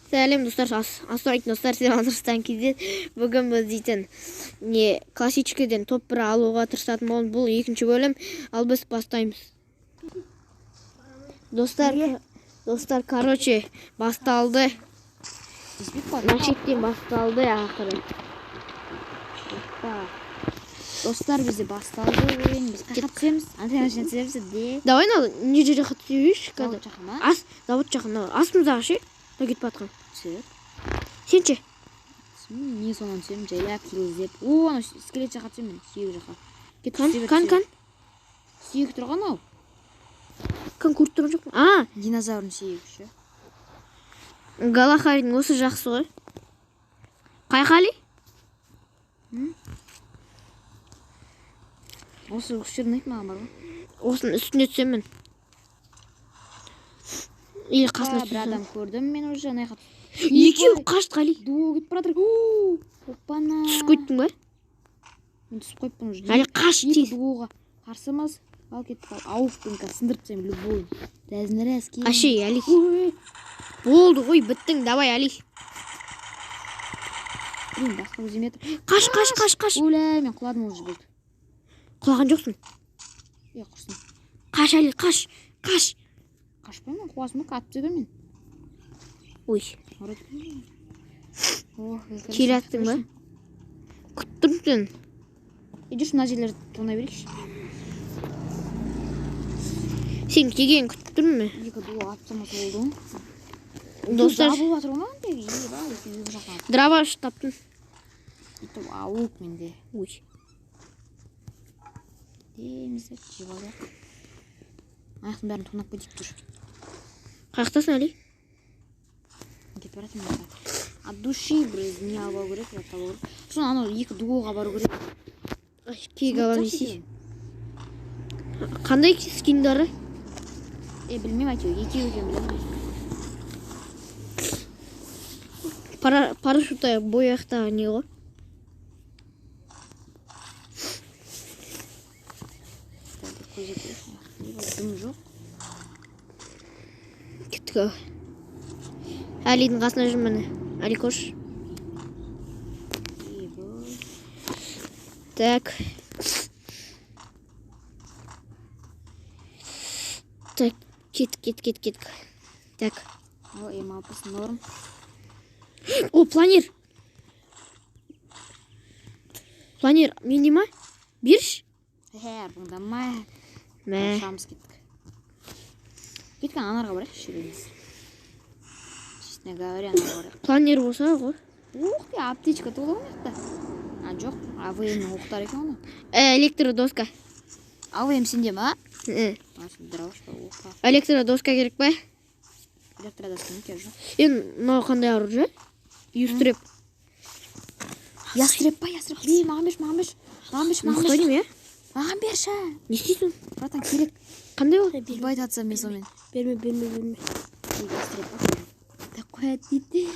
Сәлем достар, ассалаумағалейкум достар, Сен кезден бүгін біз дейтін не классическийден топ 1 алуға тырысатын болдым. Бұл екінші бөлім, ал біз бастаймыз. Достар, короче, басталды. Машиктен басталды ақыры. Достар, бізде басталды ойын, біз қақат түсеміз, антеннашын түсеміз де. Давай, не жерде қат түсеміз? Завод жақын ма? Завод жақын. Астымыздағы ше? Кетіп батқан. Түсіп. Сен ше? Не соңын түсемін, жайлап келіздеп. Аны скелет жаққа түсемін, сүйек жаққа. Кан? Сүйек тұрған ау? Кан көріп тұрған жоқ? Динозаврын сүйек ше. Галахарин осы жақсы ғой. Қайқали? Осы күштерін айтма маған бар ғой. Осының үстіне түсемін. Или қасына бір адам көрдім мен уже анайға. Екеу қашты Қали. Дуо кетіп баратыр. Оппана. Түсіп кеттің ба? Мен түсіп қойыппын уже. Әлі қашты тез. Дуоға қарсымыз. Ал кетіп қал. Ауықпен сындырып тастаймын любой. Рәз ке. Ашей, Али. Болды ғой, біттің. Давай, Али. Блин, басқа өзім етіп. Қаш. Оля, мен құладым уже болды. Құлаған жоқсың. Құрсын. Қаш, Али, қаш. Қашпаймын, қуасым қатып деді мен. Ой. Келаттың ба? Күттім сен. Идеш мына жерлерді тонай берейікші. Сен кеген күттім ме? Екі дуа атсамасы болды. Достар. Жабыл батыр ма? Драва таптым. Үйтіп ауық менде. Ой. Деміздеп жебалар. Аяқтың бәрін тонап көтіп тұр. Қаяқтасың, Али? Кетіп баратын мен. От души бір не албау керек, табу керек. Соны анау екі дуоға бару керек. Кек алам десей. Қандай скиндары? Білмейм әйтеуір, екеуі екен білемін. Парашютта бояқтағы не ғой? Дым жоқ. Кеттік ау. Әлидің қасына жүр міне. Әли көш. Так. Так, кет. Так. О, М60 норм. О, планер, менде ма? Берші. Бұңдамай. Мә. Шамыз кеттік. Кеткен анарға барайық, шерелес. Честно говоря, анарға барайық. Планер болса ғой. Ух, аптечка толы ғымақта. Жоқ, АВМ-нің оқтар екен оны. Электродоска. АВМ сенде ма? Электродоска керек па? Электродоска не керек жоқ. Мынау қандай оружие? Юстреп. Ястреп па, ястреп. Маған берші. Мықты дейм, Маған берші. Не істейсің? Братан, керек. Қандай ол? Байт атсам мен сонымен. Берме. Ястреп па? Так қояды дейді.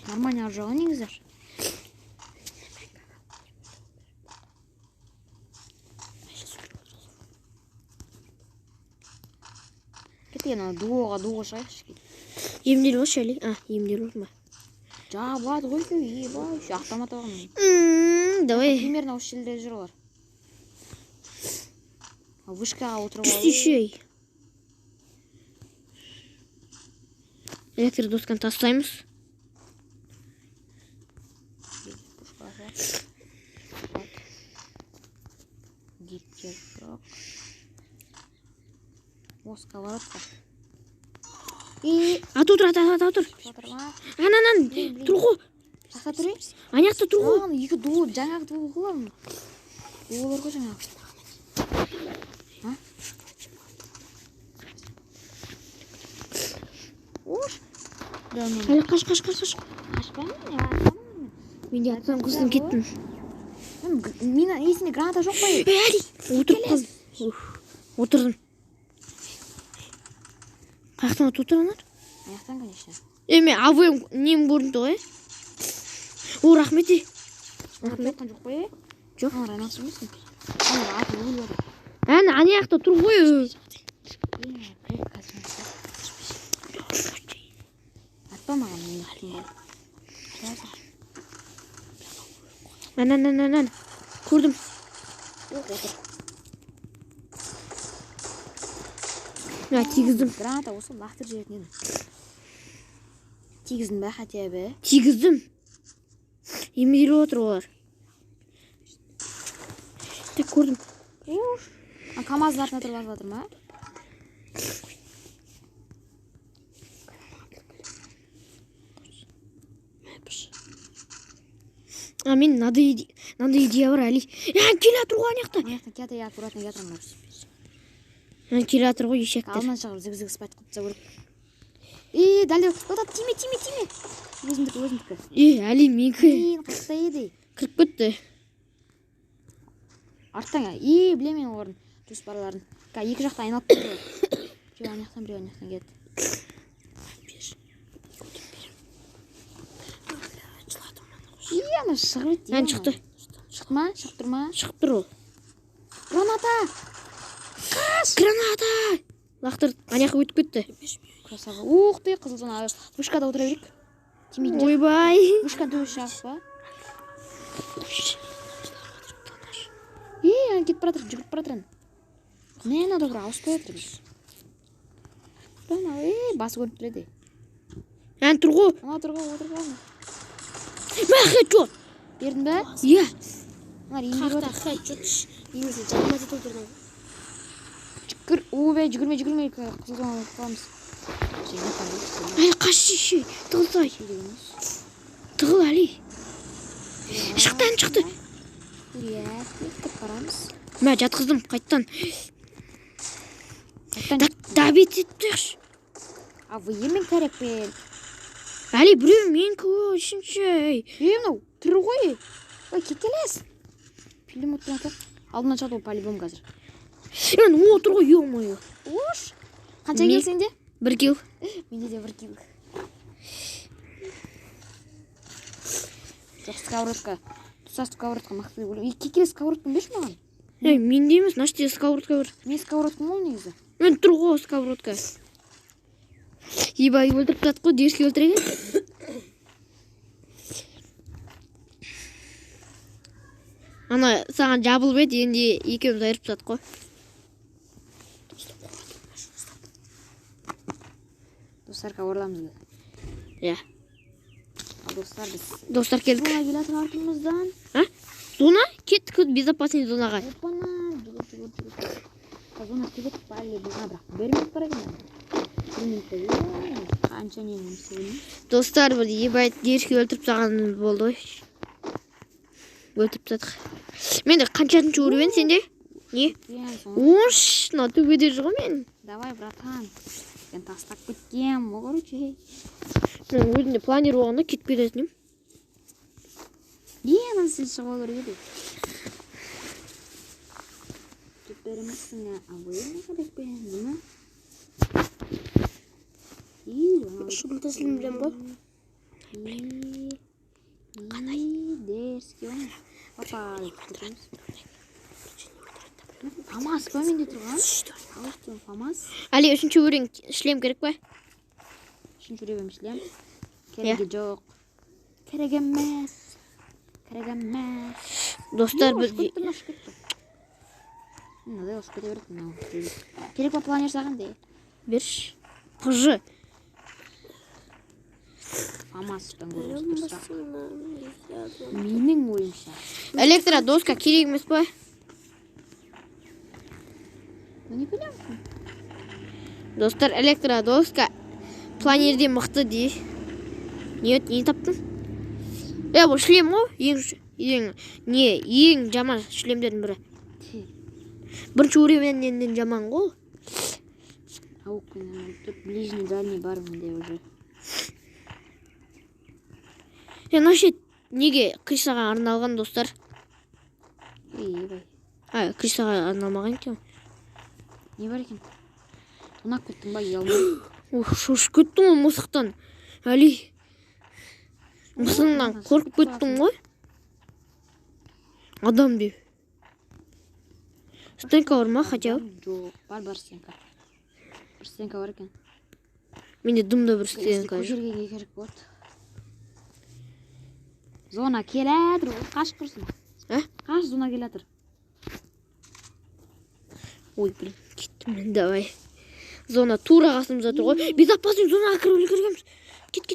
Нормально аржағы негіздер. Кеткен дуоға шығайықшы. Емдел болшы, Али. Емдел болшы ма? Жабылады ғой көй, ебай. Автомат оған. Давай. Примерно осы жерде жүр олар. Вышкаға отырып алу. Үстішей. Электродосканы тастаймыз. Диптер жоқ. Оска баратқа. Отыр. Анан, тұр ғой. Сақта тұр? Анаяқта тұр ғой. Екі дуы, жаңағы дуы қылар. Дуылар ғой жаңағы. Ош. Әлі қаш. Қашпаймын, Мен де аттан құздым кеттім. Мен есінде граната жоқ қой. Әлі, отырып қалдым. Отырдым. Қаяқтан отыранар? Аяқтан, конечно. Мен АВМ нем көрінді ғой. О, рахмет. Рахмет жоқ қой. Жоқ. Ранақшы емессің. Аты өледі. Анаяқта тұр ғой. Атпа маған. екен ғой. Анан. Көрдім. Тигіздім. Граната осы лақтырып жіберетін еді. Тигіздің бе хотя бы? Тигіздім. Емдері отыр олар. Так, көрдім. КамАЗдың артына тұрып алып жатыр ма? Мен мынандай идея бар, Али. Келе жатыр ғой ана жақта. Ана жақтан кете аккуратно кетіріңдер. Келе жатыр ғой ешектер. Алдынан шығып зиг-зиг спать қылып тастау керек. Дәл тиме. Өзімдікі. Али, менікі. Қақта еді. Кіріп кетті. Арттан, білем мен олардың жоспарларын. Екі жақта айналып кетті. Біреу ана жақтан кетті. Ана шығып еді. Шықты. Шықты ма? Шығып тұр ма? Шығып тұр ол. Граната! Граната! Лақтыр, ана жаққа өтіп кетті. Красава. Ух ты, қызыл зона. Вышкада отыра берейік. Тимейді. Ойбай. Вышканы төбесі жағып ба? Ана кетіп баратыр, жүгіріп баратыр. Не надо бұра, ауыспай жатыр біз. Басы көріп тұреді. Тұр ғой. Ана тұр ғой. Хэдшот. Бердің бе? Иә. Хэдшот. Немесе жармазы толтырдың. Жүгірме. Қызыл зона қаламыз. Қашы. Тығылсай. Тығыл, Али. Шықты. Кетіп барамыз. Жатқыздым, қайттан. Дабет еттіғш. Вы емен керек бел. Али, біреу мен көй үшінші. Мынау, түрі ғой. Кетелес. Пилім өттен атыр. Алдынан шақты ол полигон қазір. Отыр ғой, ё-мойы. Ош. Қанша кел сенде? 1 кил. Менде де 1 кил. Жоқ, сковородка. Тұсас сковородка мықты өлі. 2 кило сковородканы берші маған. Менде емес, наште сковородка бар. Мен сковородкам ол негізі. Мен тұр ғой сковородка. Ебай өлтіріп жатыр ғой, дерске өлтіреген. Ана саған жабылып еді, енді екеуміз айырып жатыр ғой. Достарға орламыз да. Иә. Достар біз. Достар келдік. Зона келатыр артымыздан. Зона? Кеттік, безопасный зонаға. Опана, жүгір. Зона кетіп бәлі бұға бірақ. Бермек бар екен. Қанша ненің сөйлейін. Достар, бір ебай дерске өлтіріп тағанымыз болды ғой. Өлтіріп тадық. Менде қаншатыншы уровень сенде? Не? Ош, на төбеде жүр мен. Давай, братан. Мен тастап кеткем, короче. Мен өзінде планировағанда кетпей кетінем. Анан сен шыға керек еді. Түп беремezsin ya. Абайына керек бе? Нема? Шunu тәсілім білем бой. Қандай? Дерске оң. Папа, кетеміз. Фамас ба менде тұрған? Алыстың Фамас. Али, 3-ші өрен шлем керек ба? 3-ші өрен шлем. Керегі жоқ. Керек емес. Достар, біз... Мынадай осып кете береді. Керек ба планер саған де? Берш. Қыжы. Фамастан көріп тұрсақ. Менің ойымша. Электродоска керек емес па? Не білем. Достар, электродоска планерде мықты дей. Не таптың? Бұл шлем ғой? Ең жаман шлемдердің бірі. Бірінші уровеннен жаман ғой. Ауық, тут ближний дальний бар менде уже. Нашы неге крисаға арналған достар? Ебай. Крисаға арналмаған екен. Не бар екен? Тонақ көттің ба, елмай? Шош көттің ғой мысықтан. Али. Мысыңнан қорқып көттің ғой? Адам деп. Стенка бар ма, хотя? Жоқ, бар стенка. Бір стенка бар екен. Менде дымда бір стенка. Көшерге керек болады. Зона келатыр, қашып тұрсын. Қаш зона келатыр. Ой, блин, кеттім мен, давай. Зона тура қасымызда тұр ғой. Безопасный зонаға кіріп үлгергенбіз. Кет.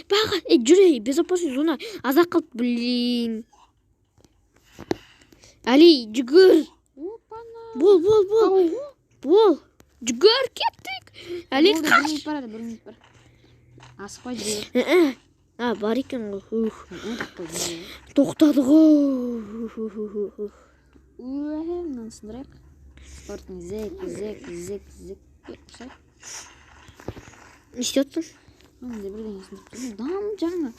Баға, жүре, безопасный зона. Азақ қалып, блин. Али, жүгір. Бол. Жүгір, кеттік. Али, қаш. Бір минут бар. Асықпай жүре. Бар екен ғой. Тоқтады ғой. Мынаны сындырайық. Спортың зек. Ұқсай. Не істеп тұрсың? Мынандай бірдеңе сындырып тұрмын. Дам жаңа.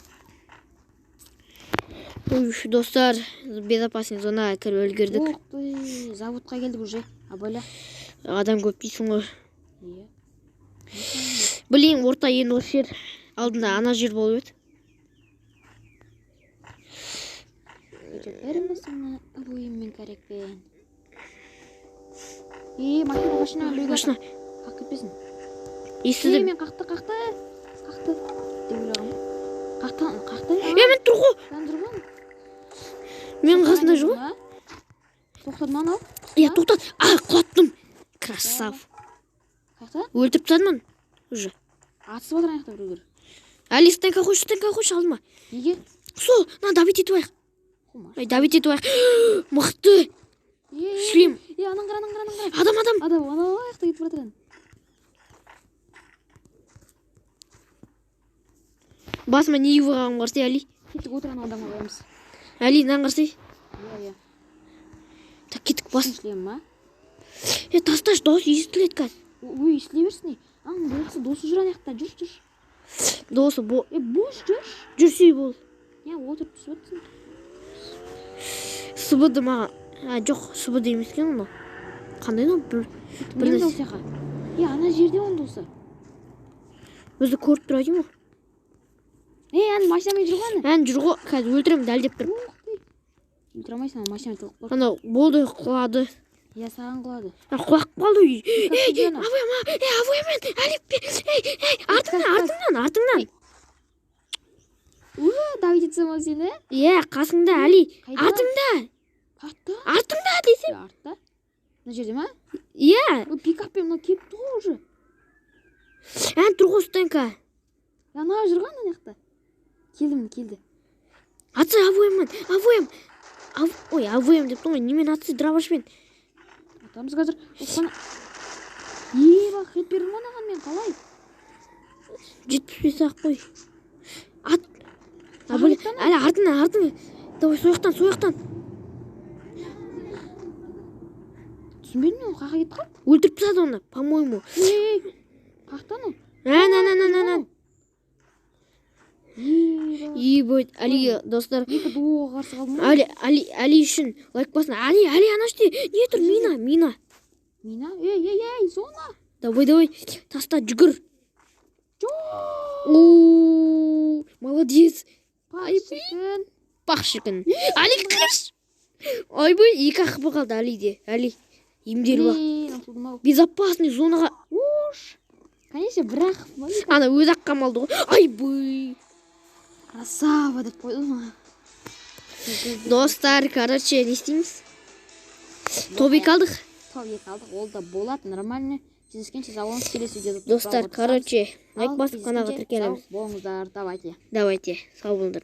Ой, достар, безопасный зонаға кіріп үлгердік. Заводқа келдік уже. Абайла. Адам көп дейсің ғой. Блин, орта енді осы жер. Алдында ана жер болып еді. Бәріміздің ойыммен керекпен. Машина. Қақ кетпесін. Естідім. Мен қақты. Деп ойлағам. Қақты. Мен тұр ғой. Мен қасында жүр ғой. Тоқтады ма анау? Тоқтады. Құлаттым. Красав. Қақты? Өлтіріп тастадым уже. Атысып отыр аяқта біреулер. Али, стенка қойшы, алдыма. Неге? Сол, давить етіп аяқ. Давить етіп аяқ. Мықты. Шлем. Анан қара. Адам. Анау аяқта кетіп жатыр. Басыма не евағым қарсы, Али? Кеттік отырған адамға қоямыз. Али, нан қарсы? Иә. Так, кеттік бас. Шлем ма? Тасташ, дауыс естіледі қазір. Ой, естіле берсін. Досы жүр аяқта, жүр. Досы, бош жүр. Жүрсей бол. Отырып түсіп өтсін. Сыбыды маған. Жоқ, сыбыды емес кен оны. Қандай да бір нәрсе. Ана жерде оның досы. Өзі көріп тұр айтым ғой. Ән машинамен жүр ғой. Ән жүр ғой, қазір өлтірем дәлдеп тұр. Өлтіре алмайсың, машинамен тығып қор. Ана болды құлады. Саған құлады. Құлақ қалды. Авоймен, артыңнан. Давид етсем ол сені? Қасыңда, Али. Артыңда. Артыңда десем. Артта? Мына жерде ма? Пикаппен мына кеп тұр уже. Ән тұр ғой стенка. Ана жүрған ана жақта. Келді. Атсы авоем. Ой, авоем деп тұр ғой. Немен атсы дравашпен. Атамыз қазір. Бақ, хет бердім анаған мен қалай? 75 ақ қой. Әлі артыңа. Давай, сояқтан. Түсінбедім мен, қақа кетті қап? Өлтіріп тастады оны, по-моему. Қақтан ол? Ән. Ебать, Али, достар. Екі дуоға қарсы қалдым ғой. Али үшін лайк басын. Али, ана іште. Не тұр? Мина. Мина? Зона. Давай. Таста, жүгір. Молодец. Пақшықын. Али, кірш. Ойбой, екі ақпы қалды Алиде. Али, емдер ба. Безопасный зонаға. Конечно, бірақ. Ана өз ақ қамалды ғой. Айбой. Красава деп қойды ма? Достар, короче, не істейміз? Тобик алдық. Ол да болады, нормально. Кездескенше салоныз келесі видеода. Достар, короче, лайк басып каналға тіркелеміз. Болыңыздар, давайте. Сау болыңдар.